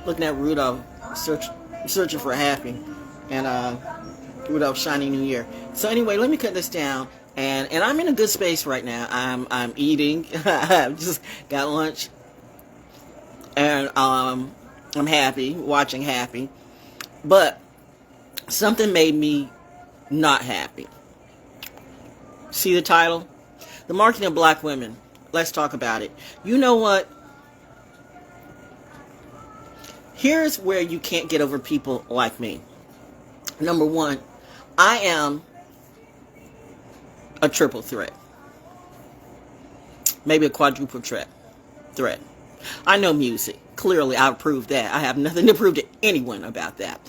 looking at Rudolph, searching for happy, and Rudolph Shiny New Year. So anyway, let me cut this down, and I'm in a good space right now. I'm eating. I've just got lunch, and I'm happy, watching Happy, but something made me not happy. See the title? The Marketing of Black Women. Let's talk about it. You know what? Here's where you can't get over people like me. Number one, I am a triple threat. Maybe a quadruple threat. I know music. Clearly, I've proved that. I have nothing to prove to anyone about that.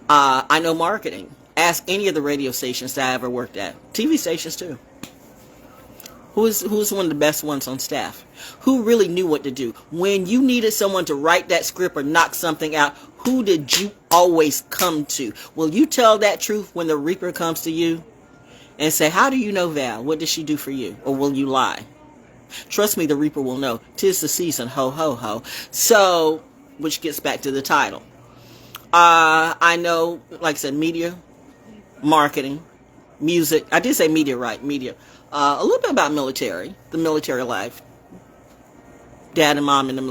I know marketing. Ask any of the radio stations that I ever worked at. TV stations, too. Who's one of the best ones on staff? Who really knew what to do? When you needed someone to write that script or knock something out, who did you always come to? Will you tell that truth when the Reaper comes to you and say, how do you know Val? What did she do for you? Or will you lie? Trust me, the Reaper will know. 'Tis the season, ho, ho, ho. So, which gets back to the title. I know, like I said, media, marketing, music. I did say media, right? Media. A little bit about military, the military life. Dad and mom in the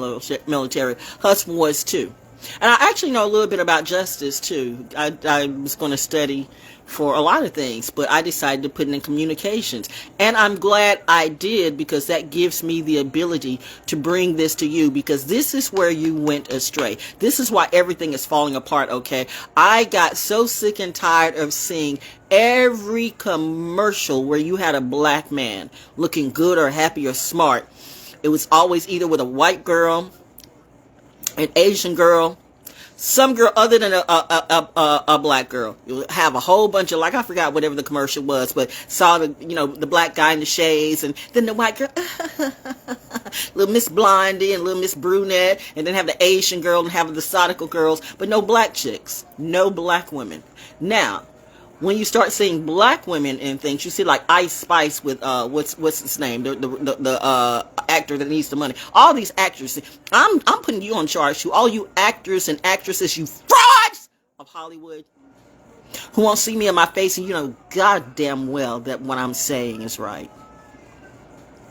military. Husband was too. And I actually know a little bit about justice too. I was going to study for a lot of things, but I decided to put it in communications. And I'm glad I did, because that gives me the ability to bring this to you, because this is where you went astray. This is why everything is falling apart, okay? I got so sick and tired of seeing every commercial where you had a black man looking good or happy or smart. It was always either with a white girl, an Asian girl, some girl other than a black girl. You'll have a whole bunch of, like, I forgot whatever the commercial was, but saw the black guy in the shades, and then the white girl, little Miss Blondie and little Miss Brunette, and then have the Asian girl and have the Sodical girls, but no black chicks, no black women. Now, when you start seeing black women in things, you see like Ice Spice with what's his name, the actor that needs the money. All these actors, I'm putting you on charge to all you actors and actresses, you frauds of Hollywood, who won't see me in my face, and you know goddamn well that what I'm saying is right.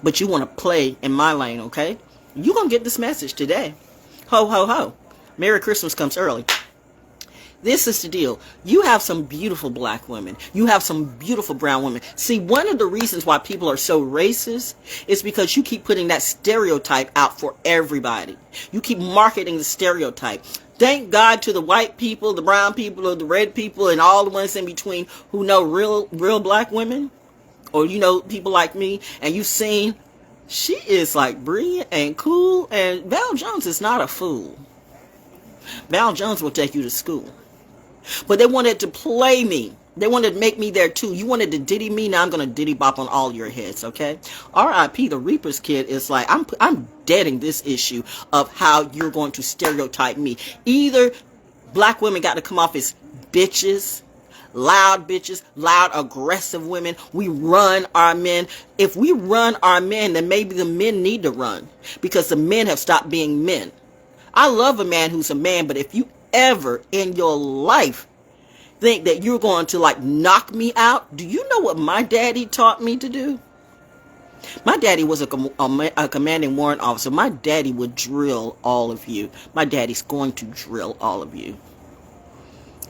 But you want to play in my lane, okay? You're gonna get this message today. Ho ho ho! Merry Christmas comes early. This is the deal. You have some beautiful black women. You have some beautiful brown women. See, one of the reasons why people are so racist is because you keep putting that stereotype out for everybody. You keep marketing the stereotype. Thank God to the white people, the brown people, or the red people, and all the ones in between who know real black women, or you know people like me, and you've seen she is like brilliant and cool, and Val Jones is not a fool. Val Jones will take you to school. But they wanted to play me. They wanted to make me there too. You wanted to diddy me. Now I'm going to diddy bop on all your heads, okay? R.I.P. the Reaper's Kid is like, I'm deading this issue of how you're going to stereotype me. Either black women got to come off as bitches, loud, aggressive women. We run our men. If we run our men, then maybe the men need to run, because the men have stopped being men. I love a man who's a man, but if you ever in your life think that you're going to like knock me out, do you know what my daddy taught me to do? My daddy was a commanding warrant officer. My daddy would drill all of you. My daddy's going to drill all of you.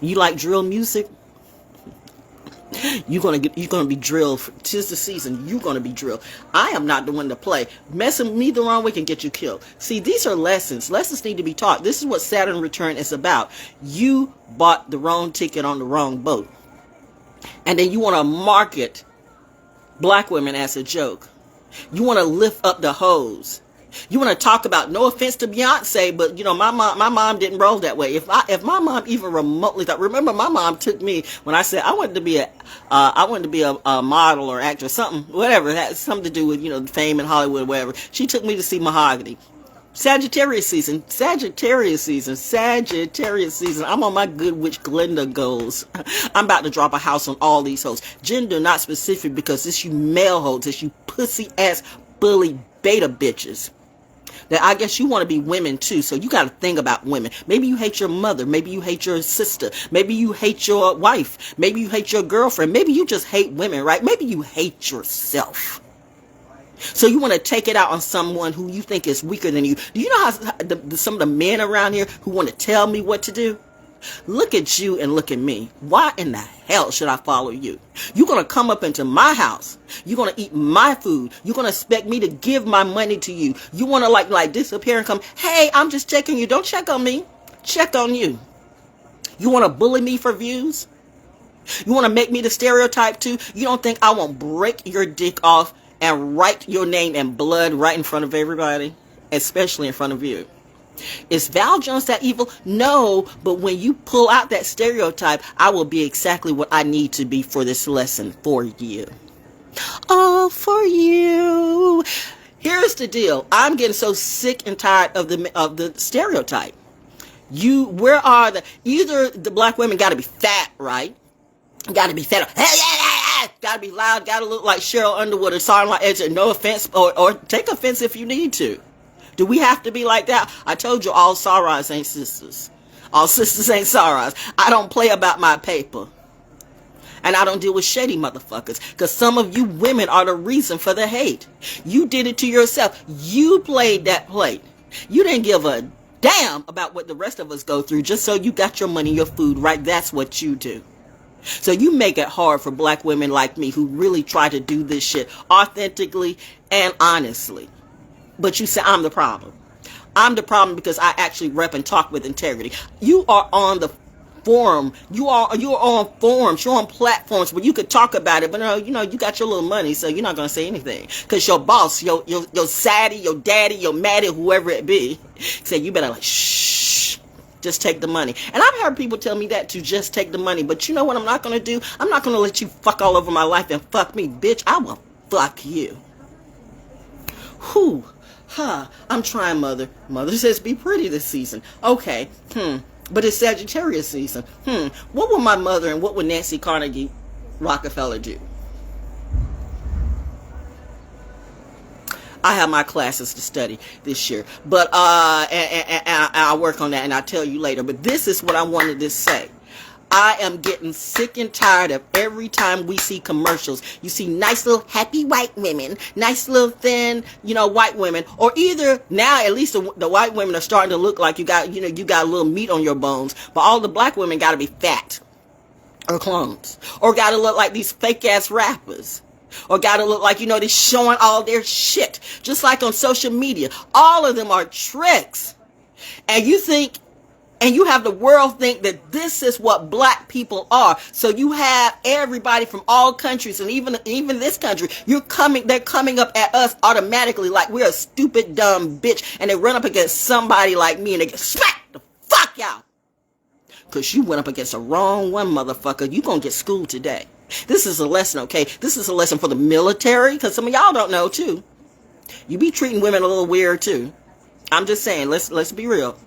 You like drill music? You're gonna be drilled. 'Tis the season. You're gonna be drilled. I am not the one to play. Messing me the wrong way can get you killed. See, these are lessons. Lessons need to be taught. This is what Saturn return is about. You bought the wrong ticket on the wrong boat, and then you want to market black women as a joke. You want to lift up the hoes. You want to talk about, no offense to Beyonce, but you know, my mom didn't roll that way. If my mom even remotely thought, remember my mom took me when I said I wanted to be a model or actor, something, whatever, it had something to do with, you know, fame in Hollywood or whatever. She took me to see Mahogany. Sagittarius season. I'm on my good witch Glenda goals. I'm about to drop a house on all these hoes. Gender not specific, because it's you male hoes, it's you pussy ass bully beta bitches. that I guess you want to be women too, so you got to think about women. Maybe you hate your mother, maybe you hate your sister, maybe you hate your wife, maybe you hate your girlfriend, maybe you just hate women, right? Maybe you hate yourself. So you want to take it out on someone who you think is weaker than you. Do you know how some of the men around here who want to tell me what to do? Look at you and look at me. Why in the hell should I follow you? You're going to come up into my house. You're going to eat my food. You're going to expect me to give my money to you. You want to like disappear and come, hey, I'm just checking you. Don't check on me. Check on you. You want to bully me for views? You want to make me the stereotype too? You don't think I won't break your dick off and write your name in blood right in front of everybody? Especially in front of you. Is Val Jones that evil? No, but when you pull out that stereotype, I will be exactly what I need to be for this lesson for you. Oh, for you. Here's the deal. I'm getting so sick and tired of the stereotype. Either the black women got to be fat, right? Got to be fat. Got to be loud. Got to look like Cheryl Underwood or sound like Edge. No offense, or take offense if you need to. Do we have to be like that? I told you all sorors ain't sisters. All sisters ain't sorors. I don't play about my paper. And I don't deal with shady motherfuckers. Because some of you women are the reason for the hate. You did it to yourself. You played that plate. You didn't give a damn about what the rest of us go through just so you got your money, your food, right? That's what you do. So you make it hard for black women like me who really try to do this shit authentically and honestly. But you say I'm the problem. I'm the problem because I actually rep and talk with integrity. You are on the forum. You're on forums. You're on platforms where you could talk about it. But no, you got your little money, so you're not gonna say anything. Cause your boss, your saddy, your daddy, your maddie, whoever it be, say you better shh. Just take the money. And I've heard people tell me that to just take the money. But you know what I'm not gonna do? I'm not gonna let you fuck all over my life and fuck me, bitch. I will fuck you. Whew. I'm trying, Mother. Mother says be pretty this season. Okay. But it's Sagittarius season. What would my mother and what would Nancy Carnegie Rockefeller do? I have my classes to study this year. But and I'll work on that and I'll tell you later. But this is what I wanted to say. I am getting sick and tired of every time we see commercials. You see nice little happy white women, nice little thin, white women, or either now at least the white women are starting to look like you got a little meat on your bones, but all the black women got to be fat or clones, or got to look like these fake ass rappers. Or got to look like, they're showing all their shit. Just like on social media. All of them are tricks. And you have the world think that this is what black people are. So you have everybody from all countries and even this country. They're coming up at us automatically like we're a stupid, dumb bitch. And they run up against somebody like me and they get smacked the fuck out. Because you went up against the wrong one, motherfucker. You gonna get schooled today. This is a lesson, okay? This is a lesson for the military. Because some of y'all don't know, too. You be treating women a little weird, too. I'm just saying, let's be real.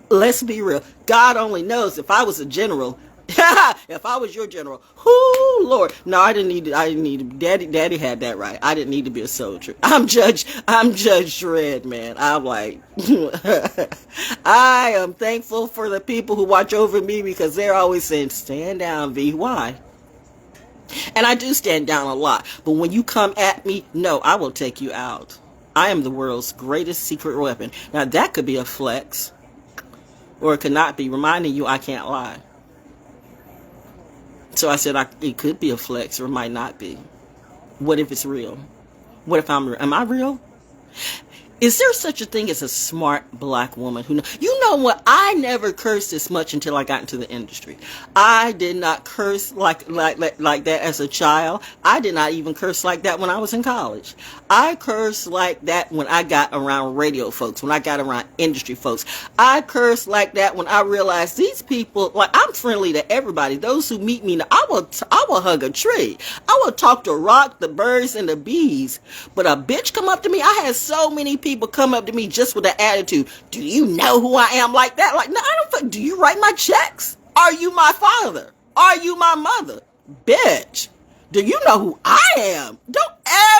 Let's be real. God only knows if I was a general, if I was your general, whoo, Lord. No, I didn't need to. Daddy had that right. I didn't need to be a soldier. I'm Judge Dredd, man. I'm like, I am thankful for the people who watch over me because they're always saying, stand down, V. Why? And I do stand down a lot. But when you come at me, no, I will take you out. I am the world's greatest secret weapon. Now that could be a flex. Or it could not be, reminding you I can't lie. So I said it could be a flex or it might not be. What if it's real? What if I'm real? Am I real? Is there such a thing as a smart black woman who knows? You know what? I never cursed this much until I got into the industry. I did not curse like that as a child. I did not even curse like that when I was in college. I cursed like that when I got around radio folks, when I got around industry folks. I cursed like that when I realized these people, like I'm friendly to everybody. Those who meet me, I will hug a tree. I will talk to rock, the birds, and the bees. But a bitch come up to me. I had so many people come up to me just with an attitude. Do you know who I am like that? Like, no, I don't. Do you write my checks? Are you my father? Are you my mother? Bitch. Do you know who I am? Don't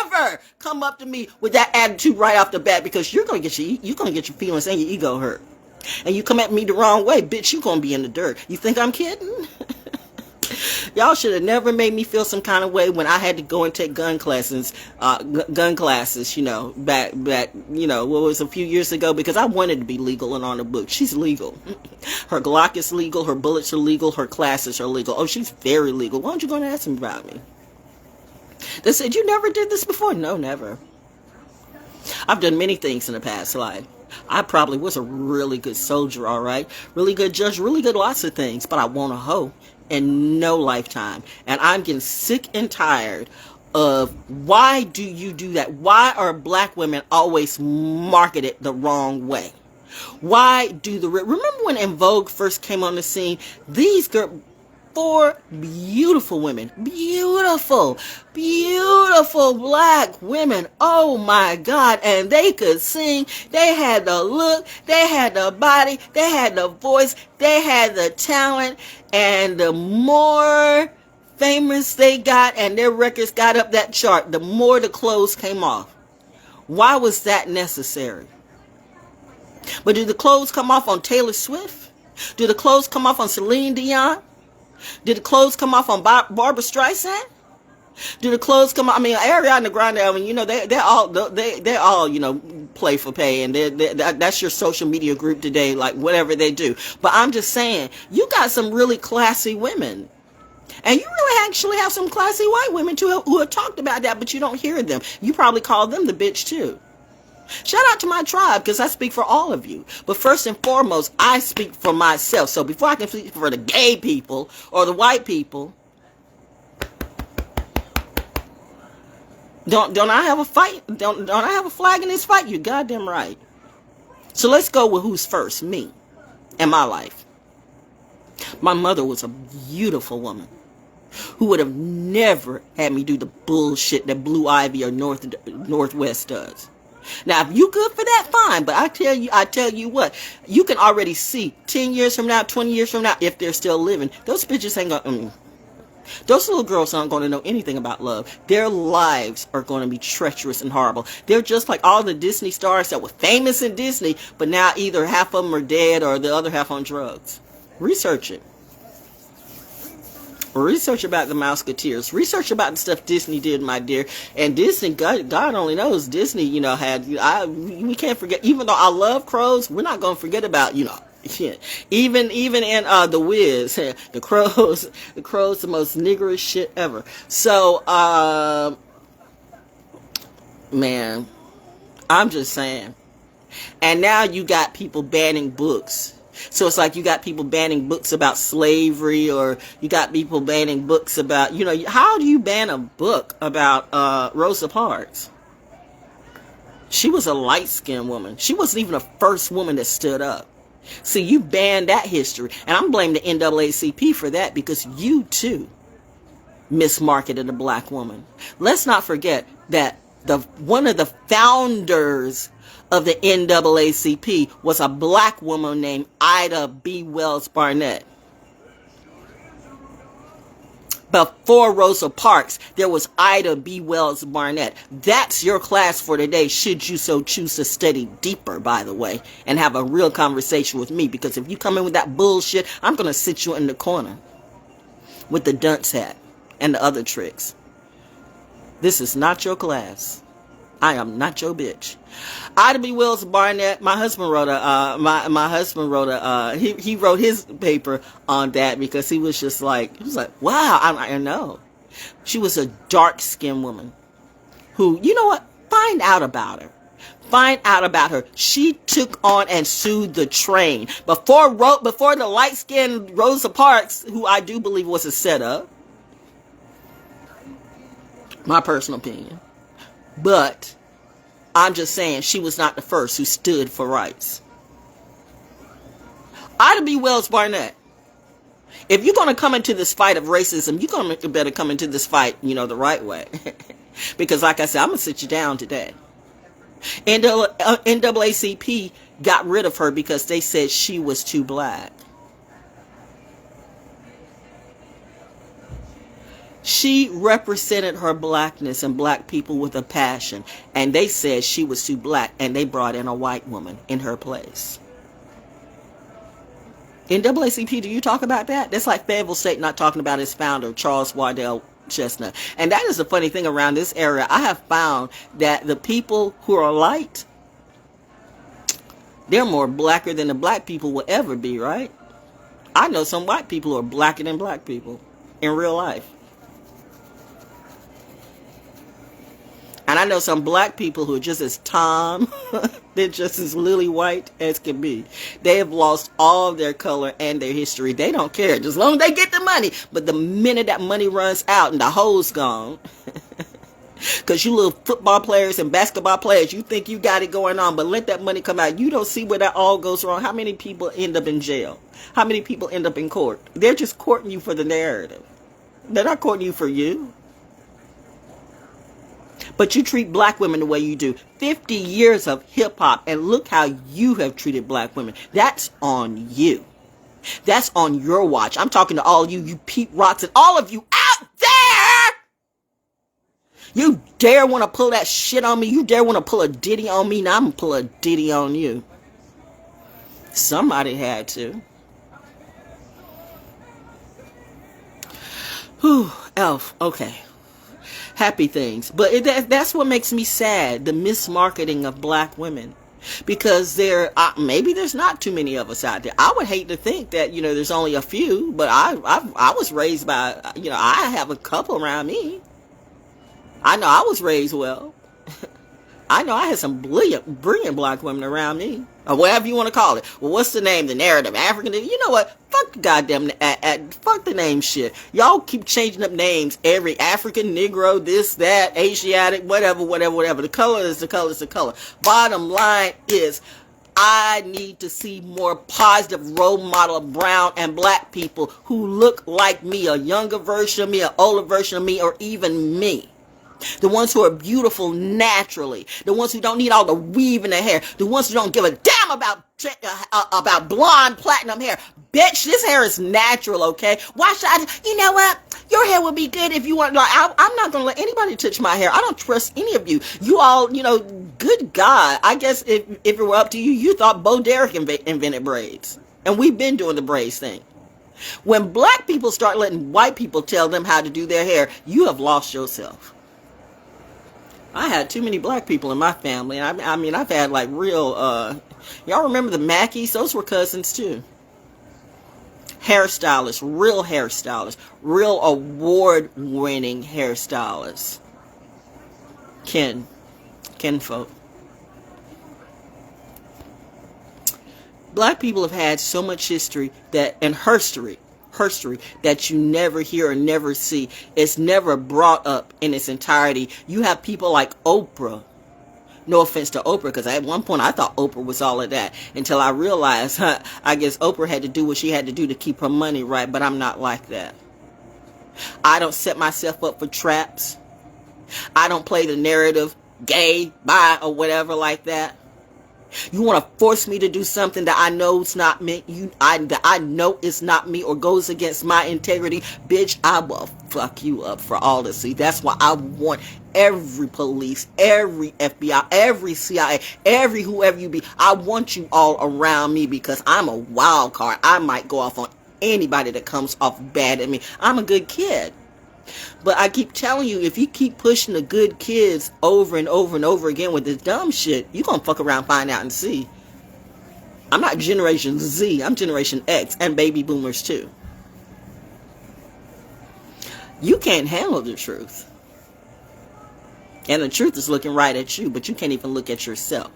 ever come up to me with that attitude right off the bat, because you're gonna get your feelings and your ego hurt. And you come at me the wrong way, bitch, you gonna be in the dirt. You think I'm kidding? Y'all should have never made me feel some kind of way when I had to go and take gun classes, back, what was a few years ago, because I wanted to be legal and on the book. She's legal. Her Glock is legal, her bullets are legal, her classes are legal. Oh, she's very legal. Why don't you go and ask me about me? They said, you never did this before? No, never. I've done many things in the past life. I probably was a really good soldier, all right? Really good judge, really good lots of things, but I want a hoe in no lifetime. And I'm getting sick and tired of, why do you do that? Why are black women always marketed the wrong way? Why do remember when En Vogue first came on the scene? These girls, 4 beautiful women, beautiful black women, oh my God, and they could sing, they had the look, they had the body, they had the voice, they had the talent, and the more famous they got and their records got up that chart, the more the clothes came off. Why was that necessary? But do the clothes come off on Taylor Swift? Do the clothes come off on Celine Dion? Did the clothes come off on Barbara Streisand? Do the clothes come off? I mean, Ariana Grande, I mean, they're all, play for pay, and that's your social media group today, like whatever they do. But I'm just saying, you got some really classy women. And you really actually have some classy white women too who have talked about that, but you don't hear them. You probably call them the bitch too. Shout out to my tribe, because I speak for all of you. But first and foremost, I speak for myself. So before I can speak for the gay people or the white people, don't I have a fight? Don't I have a flag in this fight? You're goddamn right. So let's go with who's first, me and my life. My mother was a beautiful woman who would have never had me do the bullshit that Blue Ivy or Northwest does. Now, if you good for that, fine. But I tell you what, you can already see 10 years from now, 20 years from now, if they're still living, those bitches ain't gonna, those little girls aren't going to know anything about love. Their lives are going to be treacherous and horrible. They're just like all the Disney stars that were famous in Disney, but now either half of them are dead or the other half on drugs. Research it. Research about the Mouseketeers. Research about the stuff Disney did, my dear. And Disney, God only knows, Disney, we can't forget, even though I love crows, we're not going to forget about, even in The Wiz, the crows, the most niggerish shit ever. So, man, I'm just saying. And now you got people banning books. So it's like you got people banning books about slavery, or you got people banning books about, how do you ban a book about Rosa Parks? She was a light-skinned woman. She wasn't even the first woman that stood up. See, you banned that history. And I'm blaming the NAACP for that, because you, too, mismarketed a black woman. Let's not forget that one of the founders of the NAACP was a black woman named Ida B. Wells Barnett. Before Rosa Parks, there was Ida B. Wells Barnett. That's your class for today, should you so choose to study deeper, by the way, and have a real conversation with me. Because if you come in with that bullshit, I'm going to sit you in the corner with the dunce hat and the other tricks. This is not your class. I am not your bitch. Ida B. Wells Barnett. My husband wrote he wrote his paper on that, because he was like, wow, I know. She was a dark-skinned woman who, you know what? Find out about her. Find out about her. She took on and sued the train before the light-skinned Rosa Parks, who I do believe was a setup. My personal opinion. But I'm just saying, she was not the first who stood for rights. Ida B. Wells Barnett. If you're going to come into this fight of racism, you better come into this fight, the right way. Because like I said, I'm going to sit you down today. NAACP got rid of her because they said she was too black. She represented her blackness and black people with a passion. And they said she was too black, and they brought in a white woman in her place. NAACP, do you talk about that? That's like Fayetteville State not talking about its founder, Charles Waddell Chestnut. And that is the funny thing around this area. I have found that the people who are light, they're more blacker than the black people will ever be, right? I know some white people who are blacker than black people in real life. And I know some black people who are just as Tom, they're just as lily white as can be. They have lost all of their color and their history. They don't care, just as long as they get the money. But the minute that money runs out and the hoe's gone, because you little football players and basketball players, you think you got it going on, but let that money come out. You don't see where that all goes wrong. How many people end up in jail? How many people end up in court? They're just courting you for the narrative. They're not courting you for you. But you treat black women the way you do. 50 years of hip-hop, and look how you have treated black women. That's on you. That's on your watch. I'm talking to all you Pete Rocks, and all of you out there. You dare want to pull that shit on me? You dare want to pull a ditty on me? Now I'm going to pull a ditty on you. Somebody had to. Whew, Elf, okay. Happy things. But that's what makes me sad, the mismarketing of black women. Because maybe there's not too many of us out there. I would hate to think that, there's only a few, but I was raised by, I have a couple around me. I know I was raised well. I know I had some brilliant black women around me. Or whatever you want to call it. Well, what's the name? The narrative? African? You know what? Fuck the goddamn, fuck the name shit. Y'all keep changing up names. Every African, Negro, this, that, Asiatic, whatever. The color is the color is the color. Bottom line is, I need to see more positive role model of brown and black people who look like me. A younger version of me, an older version of me, or even me. The ones who are beautiful naturally. The ones who don't need all the weave in their hair. The ones who don't give a damn about blonde platinum hair. Bitch, this hair is natural, okay? Why should I? You know what? Your hair would be good if you want. Like, I'm not going to let anybody touch my hair. I don't trust any of you. You all, good God. I guess if it were up to you, you thought Bo Derek invented braids. And we've been doing the braids thing. When black people start letting white people tell them how to do their hair, you have lost yourself. I had too many black people in my family. I mean, I've had like real, y'all remember the Mackeys? Those were cousins too. Hairstylists, real award-winning hairstylists. Kinfolk. Black people have had so much history and herstory that you never hear or never see. It's never brought up in its entirety. You have people like Oprah. No offense to Oprah, because at one point I thought Oprah was all of that until I realized, I guess Oprah had to do what she had to do to keep her money right, but I'm not like that. I don't set myself up for traps. I don't play the narrative, gay, bi, or whatever like that. You want to force me to do something that I know it's not me, that I know it's not me or goes against my integrity, bitch, I will fuck you up for all to see. That's why I want every police, every FBI, every CIA, every whoever you be, I want you all around me because I'm a wild card. I might go off on anybody that comes off bad at me. I'm a good kid. But I keep telling you, if you keep pushing the good kids over and over and over again with this dumb shit, you're going to fuck around, find out, and see. I'm not Generation Z. I'm Generation X and baby boomers too. You can't handle the truth. And the truth is looking right at you, but you can't even look at yourself.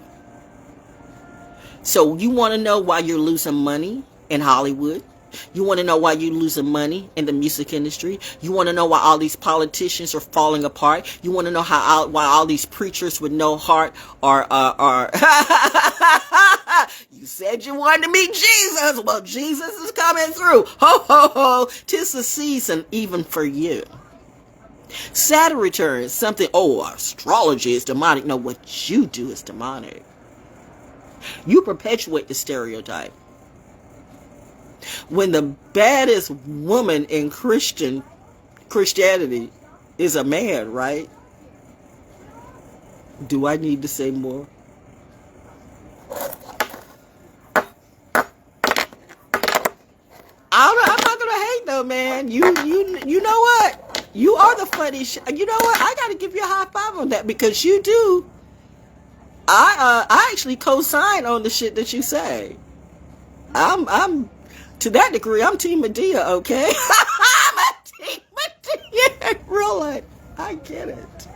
So you want to know why you're losing money in Hollywood? You want to know why you're losing money in the music industry? You want to know why all these politicians are falling apart? You want to know why all these preachers with no heart are You said you wanted to meet Jesus. Well, Jesus is coming through. Ho, ho, ho. 'Tis the season even for you. Saturn returns. Something, astrology is demonic. No, what you do is demonic. You perpetuate the stereotype. When the baddest woman in Christian Christianity is a man, right? Do I need to say more? I'm not gonna hate though, man. You know what? You are the funny. You know what? I gotta give you a high five on that because you do. I actually co-sign on the shit that you say. I'm to that degree. I'm Team Medea. Okay, I'm a Team Medea in real life. I get it.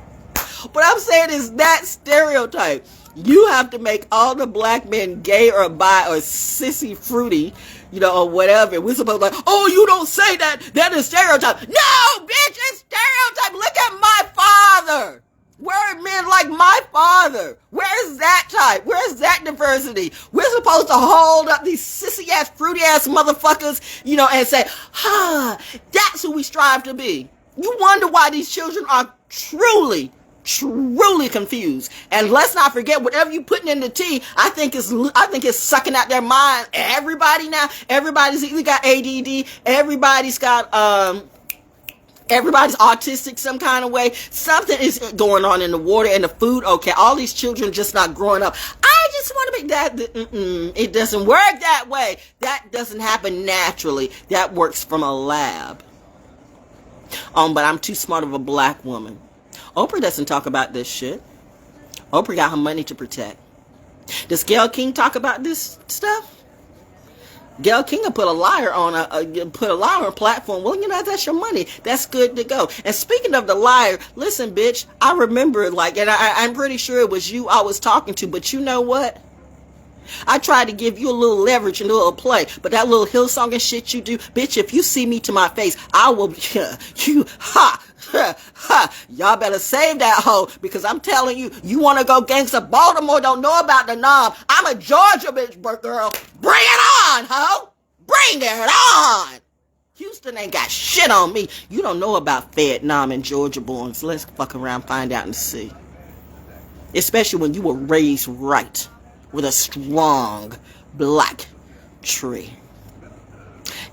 What I'm saying is that stereotype. You have to make all the black men gay or bi or sissy fruity, or whatever. We're supposed to oh, you don't say that. That is stereotype. No, bitch, it's stereotype. Look at my father. Where are men like my father? Where's that type? Where's that diversity? We're supposed to hold up these sissy-ass, fruity-ass motherfuckers, and say, that's who we strive to be. You wonder why these children are truly confused. And let's not forget, whatever you putting in the tea, I think it's sucking out their mind. Everybody's either got ADD, everybody's autistic some kind of way. Something is going on in the water and the food. Okay, all these children just not growing up. I just want to make that. It doesn't work that way. That doesn't happen naturally. That works from a lab. But I'm too smart of a black woman. Oprah doesn't talk about this shit. Oprah got her money to protect. Does Gayle King talk about this stuff? Gayle King will put a liar on a platform. Well, that's your money. That's good to go. And speaking of the liar, listen, bitch, I remember and I'm pretty sure it was you I was talking to, but you know what? I tried to give you a little leverage and a little play, but that little Hillsong and shit you do, bitch, if you see me to my face, I will, y'all better save that hoe, because I'm telling you, you want to go gangsta Baltimore, don't know about the knob. I'm a Georgia bitch, girl. Bring it on, hoe. Bring it on. Houston ain't got shit on me. You don't know about Vietnam and Georgia born, so let's fuck around, find out and see. Especially when you were raised right, with a strong black tree.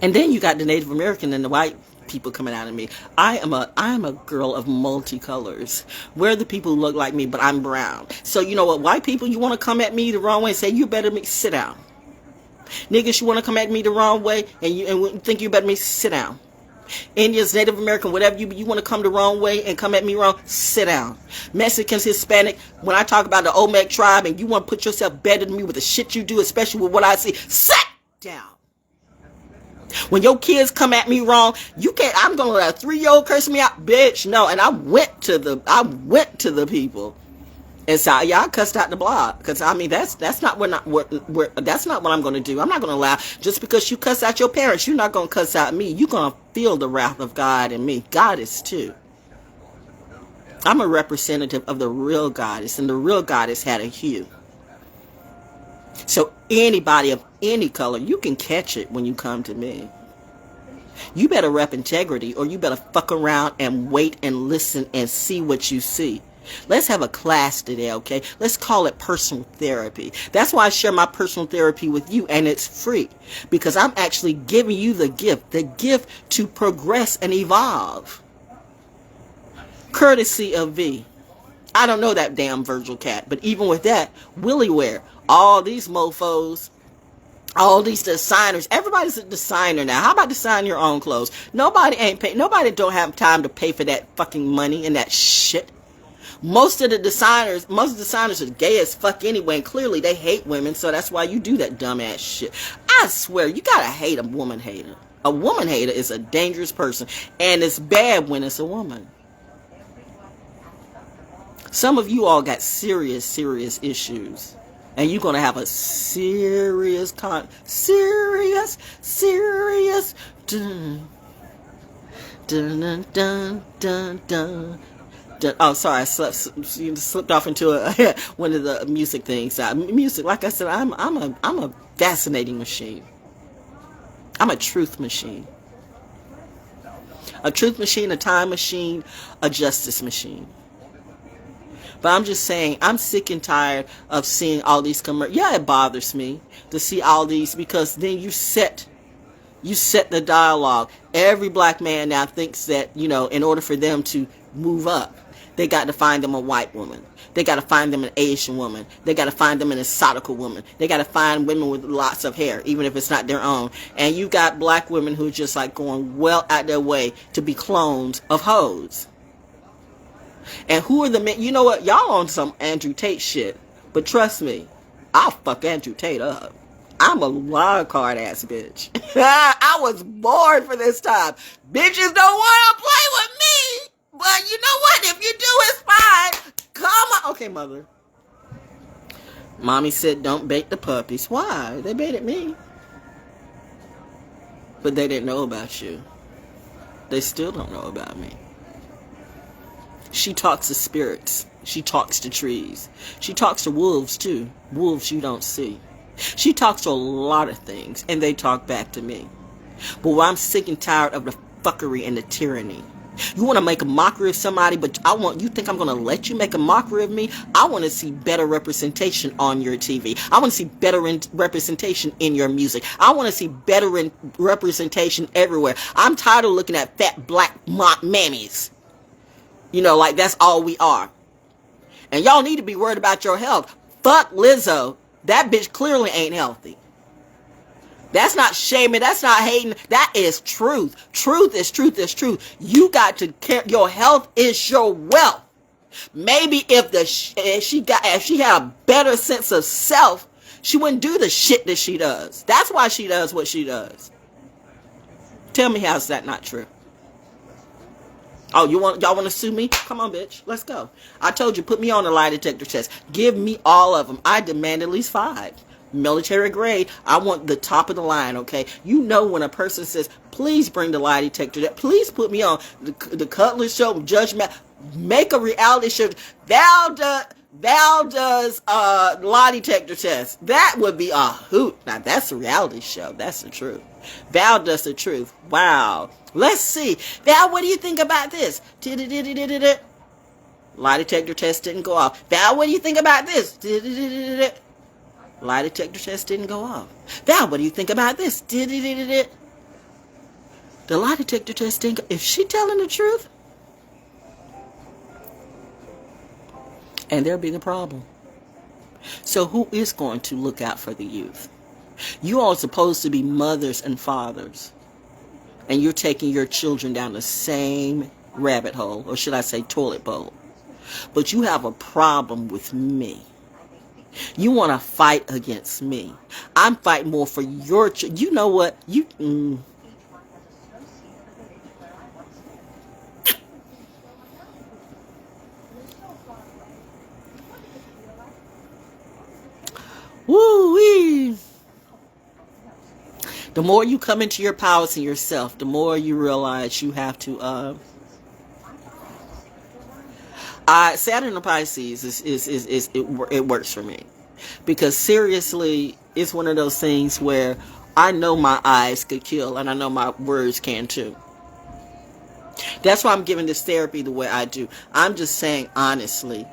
And then you got the Native American and the white people coming out of me. I am a girl of multicolors. Where the people who look like me, but I'm brown. So you know what, white people, you want to come at me the wrong way and say you better sit down. Niggas, you want to come at me the wrong way and think you better sit down. Indians, Native American, whatever you want to come the wrong way and come at me wrong, sit down. Mexicans, Hispanic, when I talk about the Olmec tribe and you want to put yourself better than me with the shit you do, especially with what I see, sit down. When your kids come at me wrong, you can't. I'm gonna let a 3-year-old curse me out, bitch. No, and I went to the people and said, y'all cussed out the block, because that's not that's not what I'm gonna do. I'm not gonna allow, just because you cuss out your parents, you're not gonna cuss out me. You're gonna feel the wrath of God in me. Goddess too. I'm a representative of the real goddess, and the real goddess had a hue. So anybody of any color, you can catch it when you come to me. You better rep integrity, or you better fuck around and wait and listen and see what you see. Let's have a class today, okay? Let's call it personal therapy. That's why I share my personal therapy with you, and it's free, because I'm actually giving you the gift to progress and evolve. Courtesy of V. I don't know that damn Virgil cat, but even with that, Willie Wear, all these mofos, all these designers, everybody's a designer now. How about design your own clothes? Nobody don't have time to pay for that fucking money and that shit. Most of the designers are gay as fuck anyway, and clearly they hate women, so that's why you do that dumbass shit. I swear, you gotta hate a woman hater. A woman hater is a dangerous person, and it's bad when it's a woman. Some of you all got serious issues, and you're gonna have a serious dun, dun, dun, dun, dun, dun. Oh, sorry, I slipped off into one of the music things. Music, like I said, I'm a fascinating machine. I'm a truth machine. A truth machine, a time machine, a justice machine. But I'm just saying, I'm sick and tired of seeing all these commercials. Yeah, it bothers me to see all these, because then you set You set the dialogue. Every black man now thinks that, in order for them to move up, they got to find them a white woman. They got to find them an Asian woman. They got to find them an exotical woman. They got to find women with lots of hair, even if it's not their own. And you got black women who just like going well out their way to be clones of hoes. And who are the men? You know what? Y'all on some Andrew Tate shit. But trust me, I'll fuck Andrew Tate up. I'm a wild card ass bitch. I was born for this time. Bitches don't want to play with me. But you know what? If you do, it's fine. Come on. Okay, mother. Mommy said don't bait the puppies. Why? They baited me. But they didn't know about you. They still don't know about me. She talks to spirits. She talks to trees. She talks to wolves, too. Wolves you don't see. She talks to a lot of things, and they talk back to me. But I'm sick and tired of the fuckery and the tyranny. You want to make a mockery of somebody, but you think I'm going to let you make a mockery of me? I want to see better representation on your TV. I want to see better representation in your music. I want to see better representation everywhere. I'm tired of looking at fat black mammies. Like that's all we are. And y'all need to be worried about your health. Fuck Lizzo. That bitch clearly ain't healthy. That's not shaming. That's not hating. That is truth. Truth is truth is truth. You got to care. Your health is your wealth. Maybe if she had a better sense of self, she wouldn't do the shit that she does. That's why she does what she does. Tell me how's that not true? Oh, y'all want to sue me? Come on, bitch. Let's go. I told you, put me on a lie detector test. Give me all of them. I demand at least 5. Military grade. I want the top of the line, okay? When a person says, please bring the lie detector, please put me on the Cutler Show, Judge Matt, make a reality show. Val does lie detector test. That would be a hoot. Now, that's a reality show. That's the truth. Val does the truth. Wow. Let's see. Val, what do you think about this? Lie detector test didn't go off. Val, what do you think about this? Lie detector test didn't go off. Val, what do you think about this? The lie detector test didn't go. Is she telling the truth? And there'll be the problem. So who is going to look out for the youth? You all are supposed to be mothers and fathers. And you're taking your children down the same rabbit hole, or should I say toilet bowl. But you have a problem with me. You want to fight against me. I'm fighting more for your children. You know what? Woo-wee. The more you come into your powers and yourself, the more you realize you have to. Saturn in Pisces it works for me, because seriously, it's one of those things where I know my eyes could kill, and I know my words can too. That's why I'm giving this therapy the way I do. I'm just saying honestly.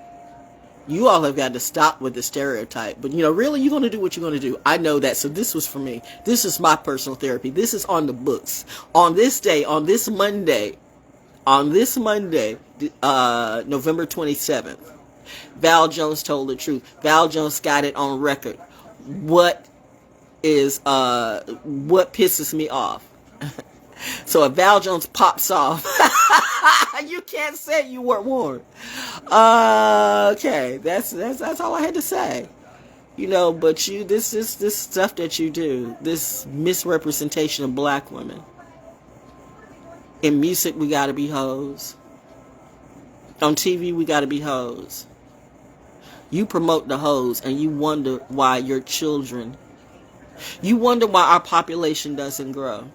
You all have got to stop with the stereotype. But, really, you're going to do what you're going to do. I know that. So this was for me. This is my personal therapy. This is on the books. On this day, on this Monday, November 27th, Val Jones told the truth. Val Jones got it on record. What pisses me off? So if Val Jones pops off, you can't say you weren't warned. Okay, that's all I had to say. But this stuff that you do, this misrepresentation of black women. In music, we gotta be hoes. On TV, we gotta be hoes. You promote the hoes, and you wonder why your children. You wonder why our population doesn't grow.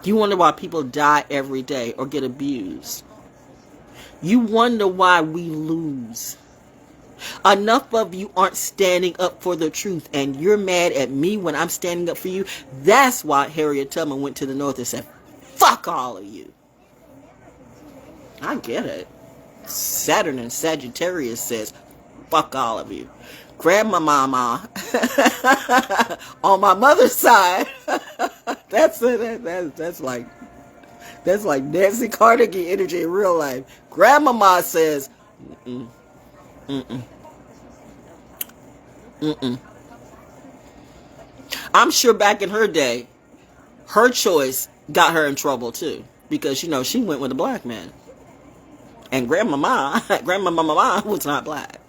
You wonder why people die every day or get abused. You wonder why we lose. Enough of you aren't standing up for the truth, and you're mad at me when I'm standing up for you. That's why Harriet Tubman went to the North and said, fuck all of you. I get it. Saturn in Sagittarius says, fuck all of you. Grab my mama on my mother's side. that's like Nancy Carnegie energy in real life. Grandmama says, mm-mm, mm-mm, mm-mm. I'm sure back in her day, her choice got her in trouble too, because she went with a black man, and grandmama was not black.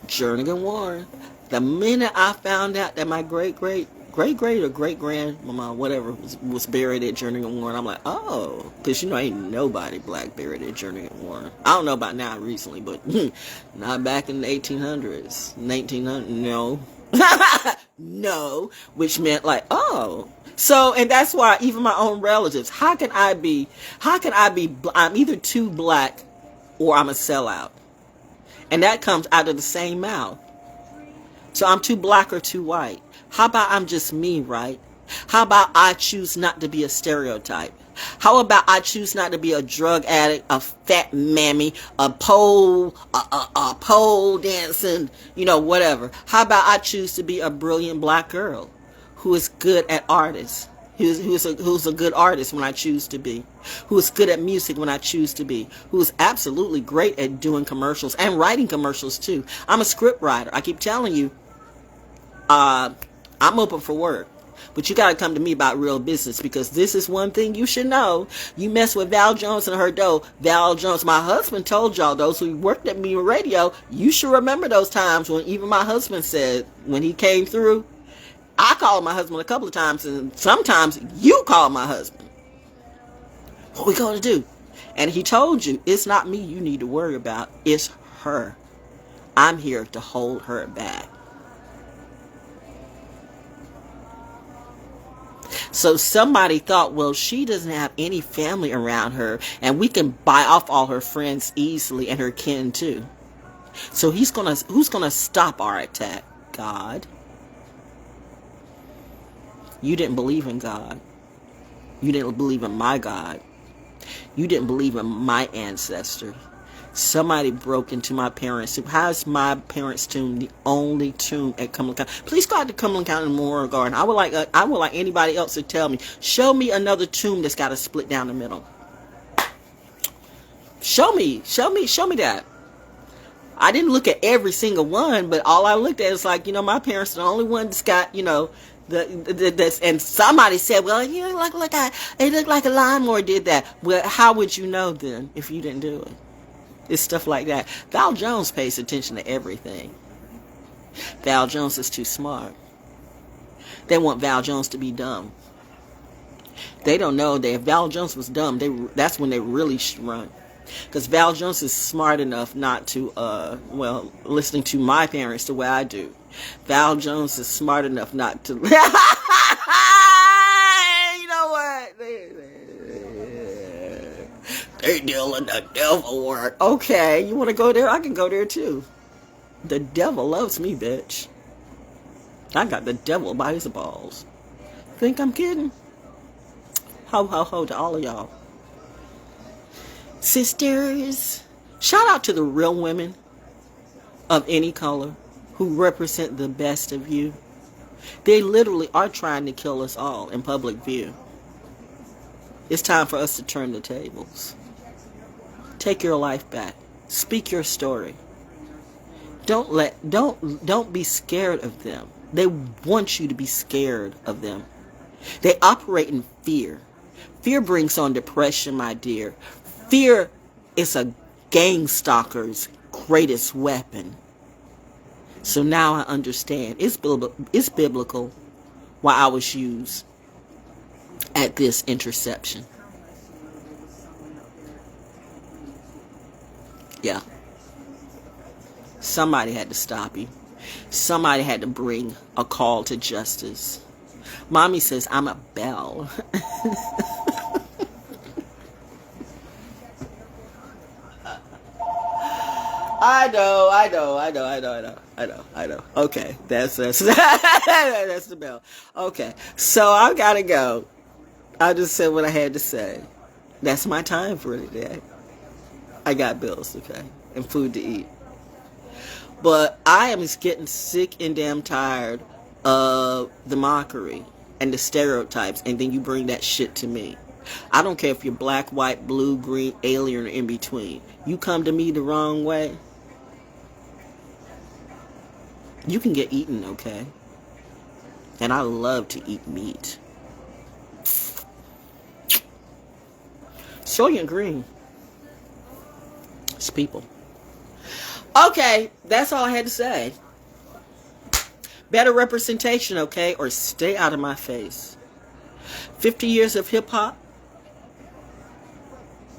Jernigan Warren. The minute I found out that my great or great grandmama, whatever, was buried at Jernigan Warren, I'm like, oh, because ain't nobody black buried at Jernigan Warren. I don't know about now recently, but not back in the 1800s, 1900, no. No, which meant like, oh. So, and that's why even my own relatives, how can I be, I'm either too black or I'm a sellout. And that comes out of the same mouth. So I'm too black or too white. How about I'm just me, right? How about I choose not to be a stereotype? How about I choose not to be a drug addict, a fat mammy, a pole dancing, whatever. How about I choose to be a brilliant black girl who is good at artists, who's a good artist when I choose to be, who is good at music when I choose to be, who is absolutely great at doing commercials and writing commercials too. I'm a script writer. I keep telling you, I'm open for work. But you got to come to me about real business, because this is one thing you should know. You mess with Val Jones and her dough. Val Jones, my husband told y'all, those who worked at me on radio, you should remember those times when even my husband said, when he came through, I called my husband a couple of times, and sometimes you called my husband. What we going to do? And he told you, it's not me you need to worry about. It's her. I'm here to hold her back. So somebody thought, well, she doesn't have any family around her, and we can buy off all her friends easily and her kin too. So who's gonna stop our attack? God. You didn't believe in God. You didn't believe in my God. You didn't believe in my ancestors. Somebody broke into my parents' tomb. How is my parents' tomb the only tomb at Cumberland County? Please go out to Cumberland County Memorial Garden. I would like anybody else to tell me. Show me another tomb that's got a split down the middle. Show me that. I didn't look at every single one, but all I looked at is like, my parents are the only one that's got, and somebody said, well, it looked like a lawnmower did that. Well, how would you know then if you didn't do it? It's stuff like that. Val Jones pays attention to everything. Val Jones is too smart. They want Val Jones to be dumb. They don't know that if Val Jones was dumb, that's when they really should run. Because Val Jones is smart enough not to, listening to my parents the way I do. Val Jones is smart enough not to. You know what? They dealing the devil work. Okay, you want to go there? I can go there too. The devil loves me, bitch. I got the devil by his balls. Think I'm kidding? Ho, ho, ho to all of y'all. Sisters, shout out to the real women of any color who represent the best of you. They literally are trying to kill us all in public view. It's time for us to turn the tables. Take your life back. Speak your story. Don't be scared of them. They want you to be scared of them. They operate in fear. Fear brings on depression, my dear. Fear is a gang stalker's greatest weapon. So now I understand. It's biblical why I was used at this interception. Yeah. Somebody had to stop you. Somebody had to bring a call to justice. Mommy says I'm a bell. I know. Okay, that's that's the bell. Okay, so I gotta go. I just said what I had to say. That's my time for today. I got bills, okay, and food to eat. But I am just getting sick and damn tired of the mockery. and the stereotypes, and then you bring that shit to me. I don't care if you're black, white, blue, green, alien, or in between. You come to me the wrong way, you can get eaten, okay? And I love to eat meat. Soy and green. It's people. Okay, that's all I had to say. Better representation, okay? Or stay out of my face. 50 years of hip-hop.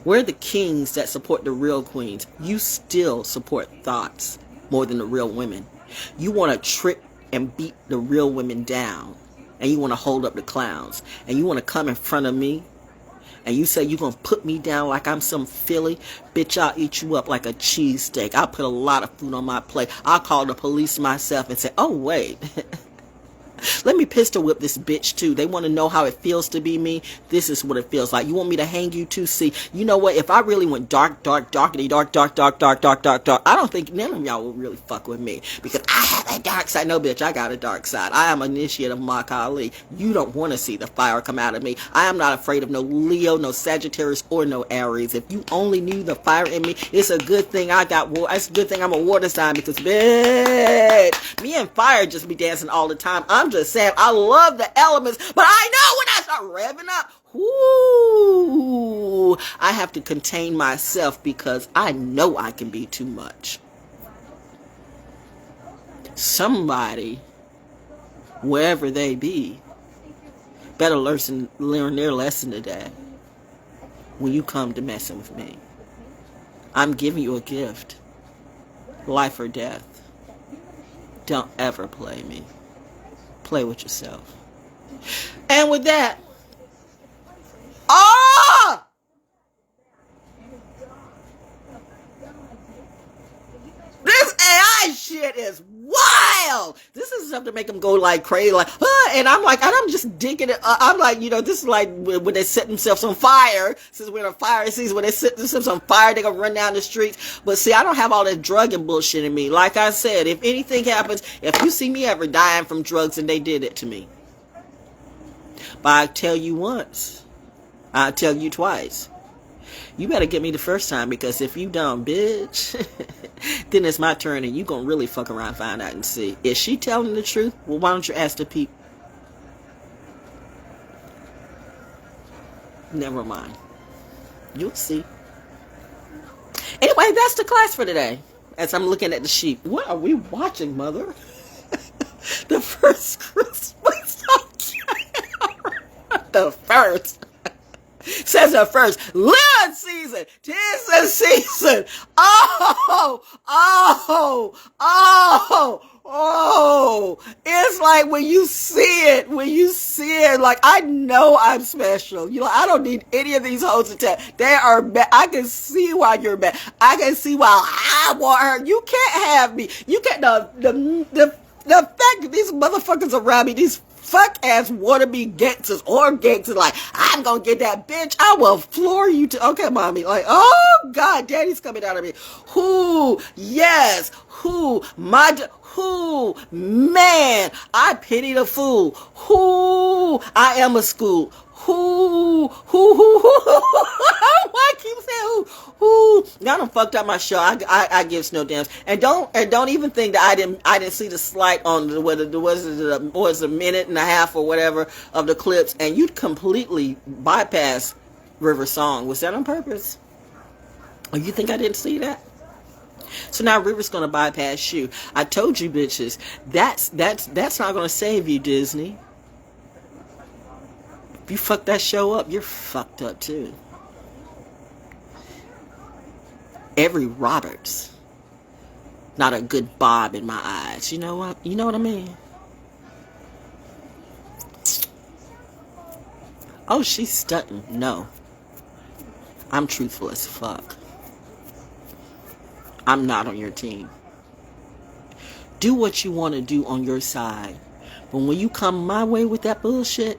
We're the kings that support the real queens. You still support thoughts more than the real women. You want to trick and beat the real women down. And you want to hold up the clowns. And you want to come in front of me. And you say you're going to put me down like I'm some Philly. Bitch, I'll eat you up like a cheesesteak. I'll put a lot of food on my plate. I'll call the police myself and say, oh, wait. Let me pistol whip this bitch too. They want to know how it feels to be me. This is what it feels like. You want me to hang you too? See, you know what? If I really went dark, darkity, dark, I don't think none of y'all will really fuck with me. Because I have a dark side. No, bitch, I got a dark side. I am an initiate of Mach Ali. You don't want to see the fire come out of me. I am not afraid of no Leo, no Sagittarius, or no Aries. If you only knew the fire in me, it's a good thing I got war. It's a good thing I'm a water sign because, bitch, me and fire just be dancing all the time. I'm just saying, I love the elements, but I know when I start revving up, ooh, I have to contain myself because I know I can be too much. Somebody, wherever they be, better learn their lesson today when you come to messing with me. I'm giving you a gift, life or death. Don't ever play me. Play with yourself. And with that, this AI shit is wild. This is stuff to make them go like crazy, like, and I'm just digging it. I'm like, you know, this is like when they set themselves on fire. Since we're in a fire season, when they set themselves on fire, they gonna run down the streets. But see, I don't have all that drug and bullshit in me. Like I said, if anything happens, if you see me ever dying from drugs, and they did it to me. But I tell you once, I tell you twice. You better get me the first time, because if you don't, bitch, then it's my turn and you gonna really fuck around, find out and see. Is she telling the truth? Well, why don't you ask the people? Never mind. You'll see. Anyway, that's the class for today. As I'm looking at the sheet. What are we watching, mother? The first Christmas. The first. Says the first. Lord season. 'Tis the season. Oh. It's like when you see it, like, I know I'm special. You know, I don't need any of these hoes to tell. They are bad. I can see why you're mad. I can see why I want her. You can't have me. You can't, the fact that these motherfuckers around me, these fuck ass wannabe gangsters or gangsters, like, I'm gonna get that bitch. I will floor you to, okay, mommy. Like, oh God, daddy's coming out of me. Who? Yes. Who? Who? Man, I pity the fool. Who? I am a school. Who? Why keep saying who? Y'all done fucked up my show. I gives no damns. And don't even think that I didn't see the slight on whether there was a minute and a half or whatever of the clips, and you'd completely bypass River's song. Was that on purpose? Or you think I didn't see that? So now River's gonna bypass you. I told you, bitches. That's not gonna save you, Disney. If you fuck that show up, you're fucked up too. Every Roberts, not a good Bob in my eyes. You know what? You know what I mean? Oh, she's stunting. No. I'm truthful as fuck. I'm not on your team. Do what you want to do on your side. But when you come my way with that bullshit,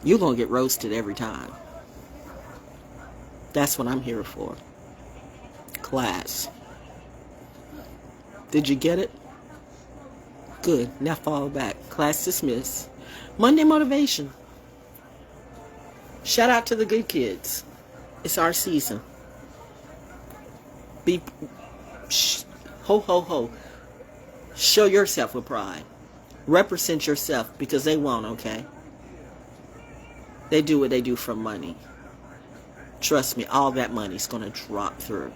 you're going to get roasted every time. That's what I'm here for. Class. Did you get it? Good. Now fall back. Class dismissed. Monday motivation. Shout out to the good kids. It's our season. Be ho ho ho. Show yourself with pride. Represent yourself because they won't, okay? They do what they do for money. Trust me, all that money's going to drop through.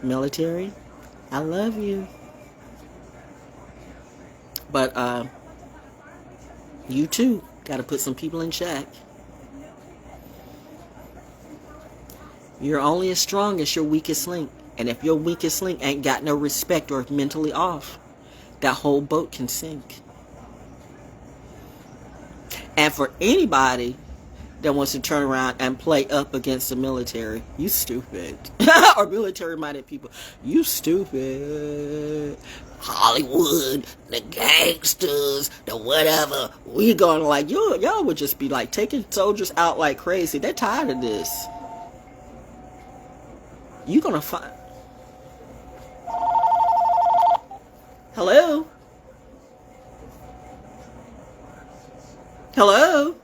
Military, I love you. But you too got to put some people in check. You're only as strong as your weakest link. And if your weakest link ain't got no respect or is mentally off, that whole boat can sink. And for anybody that wants to turn around and play up against the military, you stupid. Or military-minded people, you stupid. Hollywood, the gangsters, the whatever. We going like, y'all would just be like taking soldiers out like crazy. They're tired of this. You gonna find... Hello? Hello?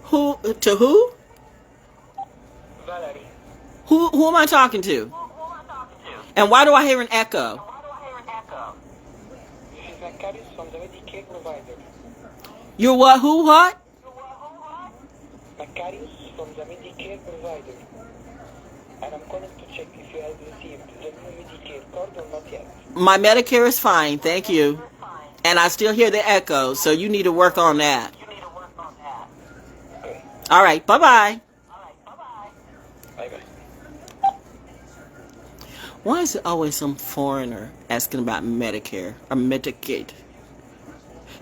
Who? To who? Valerie. Who am I talking to? And why do I hear an echo? This is Zacharias from the Medicare provider. You're what? Who? What? Zacharias from the Medicare provider. And I'm calling to check if you have received the new Medicare card or not yet. My Medicare is fine, thank you. And I still hear the echo, so you need to work on that. Okay. All right, bye-bye. Bye-bye. Why is it always some foreigner asking about Medicare or Medicaid?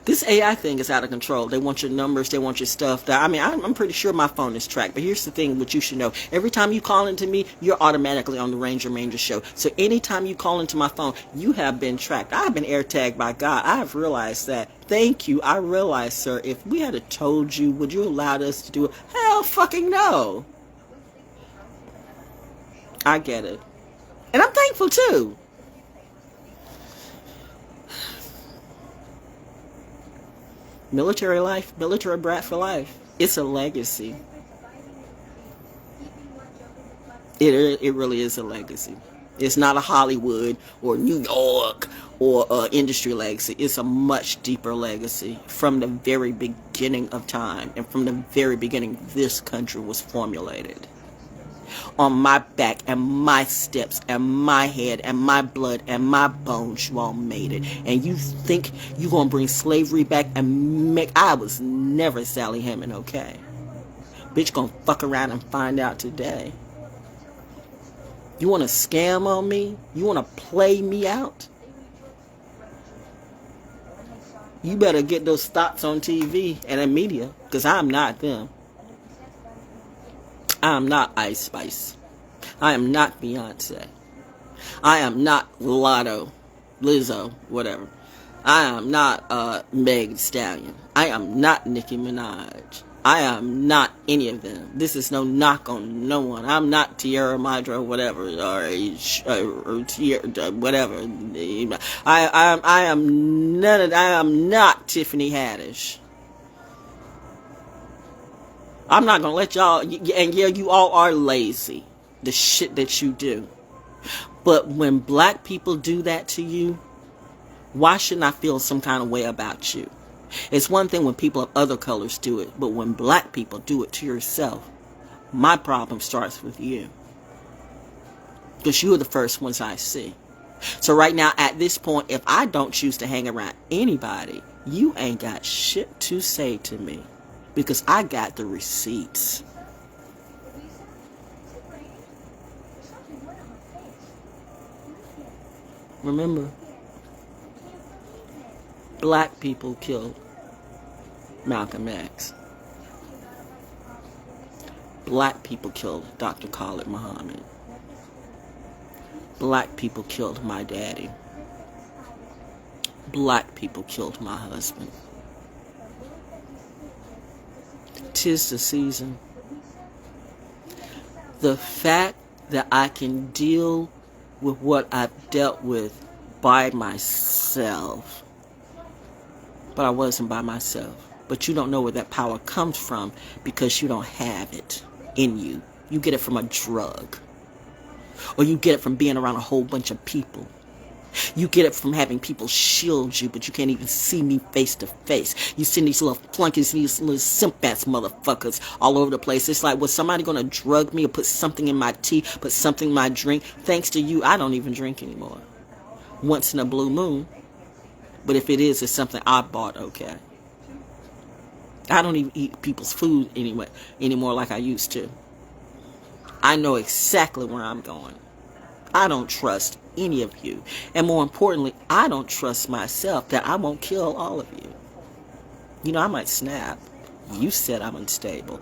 This AI thing is out of control. They want your numbers. They want your stuff. I mean, I'm pretty sure my phone is tracked. But here's the thing, what you should know. Every time you call into me, you're automatically on the Ranger show. So anytime you call into my phone, you have been tracked. I've been air tagged by God. I have realized that. Thank you. I realize, sir, if we had told you, would you allow us to do it? Hell fucking no. I get it. And I'm thankful too. Military life, military brat for life. It's a legacy. It really is a legacy. It's not a Hollywood or New York or industry legacy. It's a much deeper legacy from the very beginning of time. And from the very beginning, this country was formulated. On my back and my steps and my head and my blood and my bones, you all made it. And you think you gonna bring slavery back and make... I was never Sally Heming, okay? Bitch gonna fuck around and find out today. You wanna scam on me? You wanna play me out? You better get those thoughts on TV and in media, because I'm not them. I am not Ice Spice. I am not Beyonce. I am not Lotto, Lizzo, whatever. I am not Meg Thee Stallion. I am not Nicki Minaj. I am not any of them. This is no knock on no one. I'm not Tierra Madra, whatever, or Tierra, whatever. I am none of. I am not Tiffany Haddish. I'm not going to let y'all, and yeah, you all are lazy, the shit that you do. But when black people do that to you, why shouldn't I feel some kind of way about you? It's one thing when people of other colors do it, but when black people do it to yourself, my problem starts with you. Because you are the first ones I see. So right now, at this point, if I don't choose to hang around anybody, you ain't got shit to say to me. Because I got the receipts. Remember, black people killed Malcolm X. Black people killed Dr. Khalid Muhammad. Black people killed my daddy. Black people killed my husband. 'Tis the season. The fact that I can deal with what I've dealt with by myself. But I wasn't by myself. But you don't know where that power comes from because you don't have it in you. You get it from a drug. Or you get it from being around a whole bunch of people. You get it from having people shield you, but you can't even see me face to face. You see these little flunkies, these little simp-ass motherfuckers all over the place. It's like, was somebody going to drug me or put something in my tea, put something in my drink? Thanks to you, I don't even drink anymore. Once in a blue moon. But if it is, it's something I bought, okay? I don't even eat people's food anymore like I used to. I know exactly where I'm going. I don't trust any of you. And more importantly, I don't trust myself that I won't kill all of you. You know, I might snap. You said I'm unstable.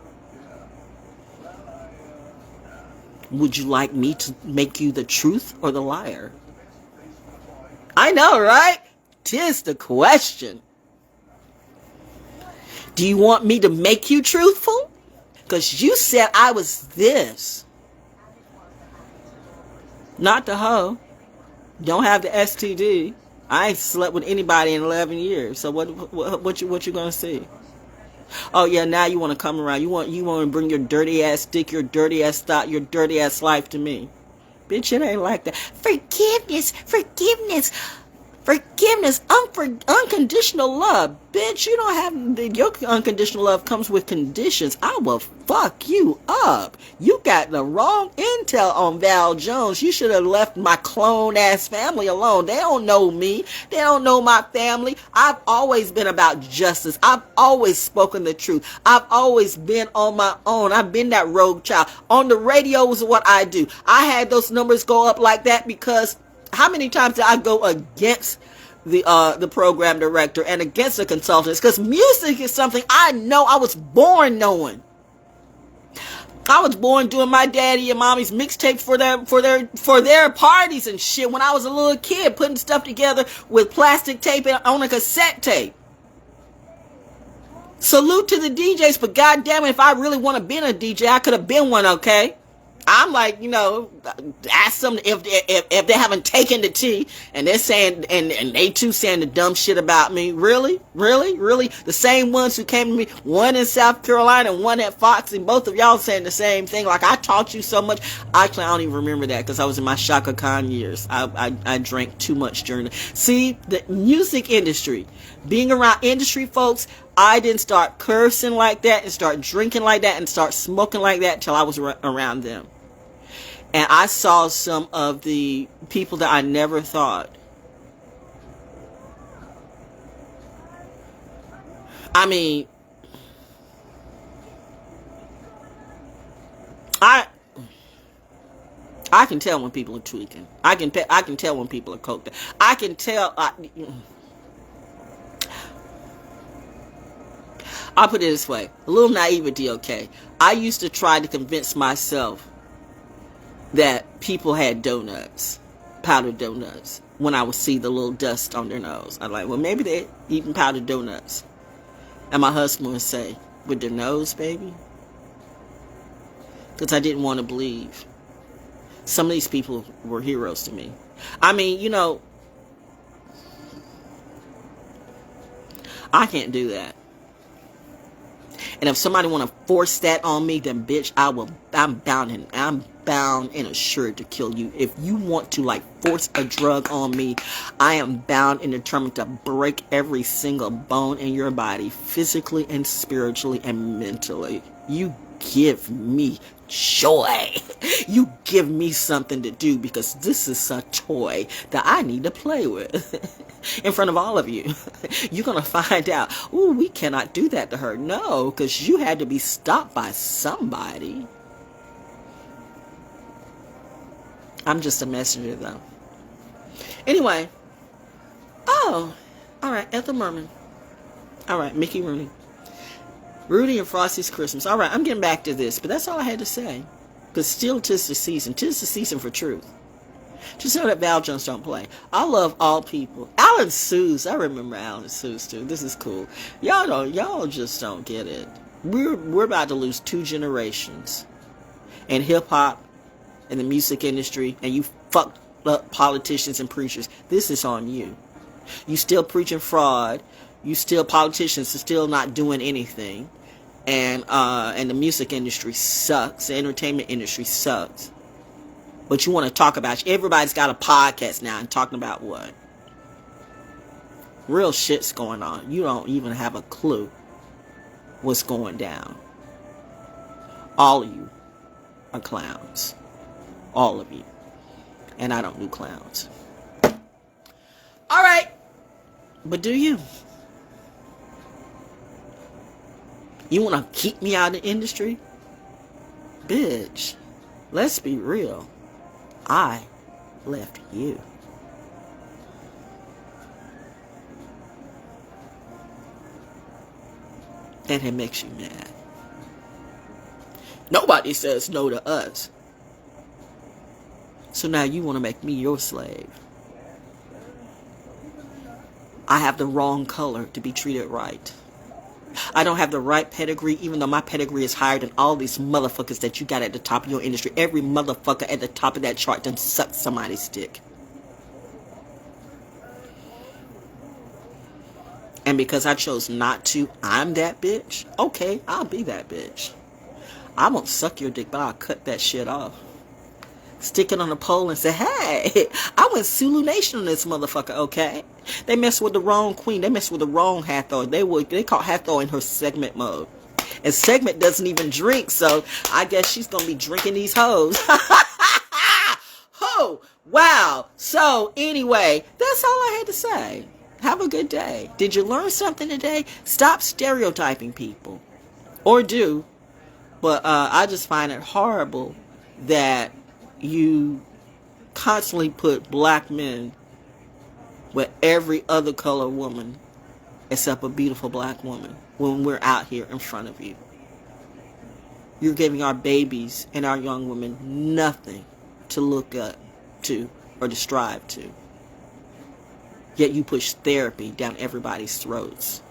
Would you like me to make you the truth or the liar? I know, right? 'Tis the question. Do you want me to make you truthful? Because you said I was this. Not the hoe. Don't have the STD. I ain't slept with anybody in 11 years. So what you gonna see? Oh yeah, now you want to come around. You want to bring your dirty ass dick, your dirty ass thought, your dirty ass life to me. Bitch, it ain't like that. Forgiveness. Forgiveness, unconditional love. Bitch, you don't have, your unconditional love comes with conditions. I will fuck you up. You got the wrong intel on Val Jones. You should have left my clone ass family alone. They don't know me. They don't know my family. I've always been about justice. I've always spoken the truth. I've always been on my own. I've been that rogue child. On the radio is what I do. I had those numbers go up like that because how many times did I go against the program director and against the consultants? Because music is something I know. I was born knowing. I was born doing my daddy and mommy's mixtapes for their parties and shit when I was a little kid, putting stuff together with plastic tape and on a cassette tape. Salute to the DJs, but goddamn it, if I really want to be a DJ, I could have been one, okay? I'm like, you know, ask them if they haven't taken the tea and they're saying, and they too saying the dumb shit about me. Really? The same ones who came to me, one in South Carolina and one at Fox, and both of y'all saying the same thing. Like, I taught you so much. Actually, I don't even remember that because I was in my Shaka Khan years. I drank too much during the, see, the music industry, being around industry folks, I didn't start cursing like that and start drinking like that and start smoking like that till I was around them. And I saw some of the people that I never thought. I mean, I can tell when people are tweaking. I can tell when people are coked. I can tell. I'll put it this way. A little naivety, okay? I used to try to convince myself that people had donuts, powdered donuts, when I would see the little dust on their nose. I'm like, well, maybe they're eating powdered donuts. And my husband would say, with their nose, baby? Because I didn't want to believe. Some of these people were heroes to me. I mean, you know, I can't do that. And if somebody want to force that on me, then bitch, I'm bound and assured to kill you. If you want to like force a drug on me, I am bound and determined to break every single bone in your body, physically and spiritually and mentally. You give me joy. You give me something to do because this is a toy that I need to play with. In front of all of you, you're going to find out, ooh, we cannot do that to her. No, because you had to be stopped by somebody. I'm just a messenger, though. Anyway. Oh, all right, Ethel Merman. All right, Mickey Rooney. Rudy and Frosty's Christmas. All right, I'm getting back to this, but that's all I had to say. Because still, 'tis the season. 'Tis the season for truth. Just know that Val Jones don't play. I love all people. Alan Sues. I remember Alan Sues too. This is cool. Y'all just don't get it. We're about to lose 2 generations in hip hop, in the music industry, and you fuck politicians and preachers, this is on you. You still preaching fraud. You still, politicians are still not doing anything. And the music industry sucks. The entertainment industry sucks. But you want to talk about, everybody's got a podcast now and talking about what? Real shit's going on. You don't even have a clue what's going down. All of you are clowns. All of you. And I don't do clowns. Alright. But do you? You want to keep me out of the industry? Bitch, let's be real. I left you. And it makes you mad. Nobody says no to us. So now you want to make me your slave. I have the wrong color to be treated right. I don't have the right pedigree, even though my pedigree is higher than all these motherfuckers that you got at the top of your industry. Every motherfucker at the top of that chart done sucked somebody's dick. And because I chose not to, I'm that bitch. Okay, I'll be that bitch. I won't suck your dick, but I'll cut that shit off. Stick it on a pole and say, hey, I went Zulu Nation on this motherfucker, okay? They messed with the wrong queen. They messed with the wrong Hathor. They caught Hathor in her segment mode. And segment doesn't even drink, so I guess she's going to be drinking these hoes. Oh, wow. So, anyway, that's all I had to say. Have a good day. Did you learn something today? Stop stereotyping people. Or do. But I just find it horrible that you constantly put black men with every other color woman except a beautiful black woman when we're out here in front of you. You're giving our babies and our young women nothing to look up to or to strive to. Yet you push therapy down everybody's throats.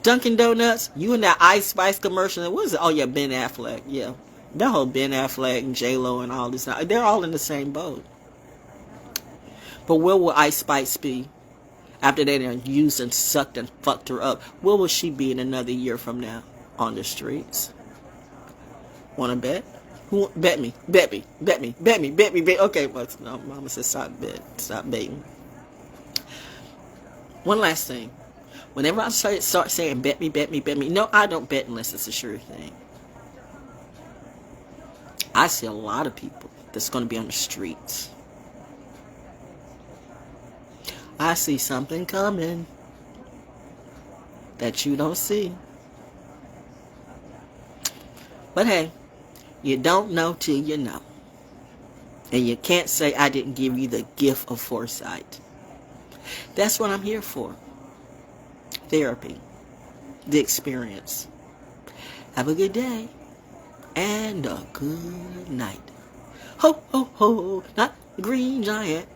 Dunkin' Donuts, you and that Ice Spice commercial, what is it? Oh yeah, Ben Affleck, yeah. That whole Ben Affleck and J-Lo and all this, they're all in the same boat. But where will Ice Spice be after they done used and sucked and fucked her up? Where will she be in another year from now? On the streets? Wanna bet? Who bet me? Bet me. Bet me. Bet me. Bet me. Bet. Okay, but no, Mama said stop baiting. One last thing. Whenever I start saying bet me, bet me, bet me, no, I don't bet unless it's a sure thing. I see a lot of people that's going to be on the streets. I see something coming that you don't see. But hey, you don't know till you know. And you can't say I didn't give you the gift of foresight. That's what I'm here for. Therapy. The experience. Have a good day. And a good night. Ho, ho, ho. Not the green giant.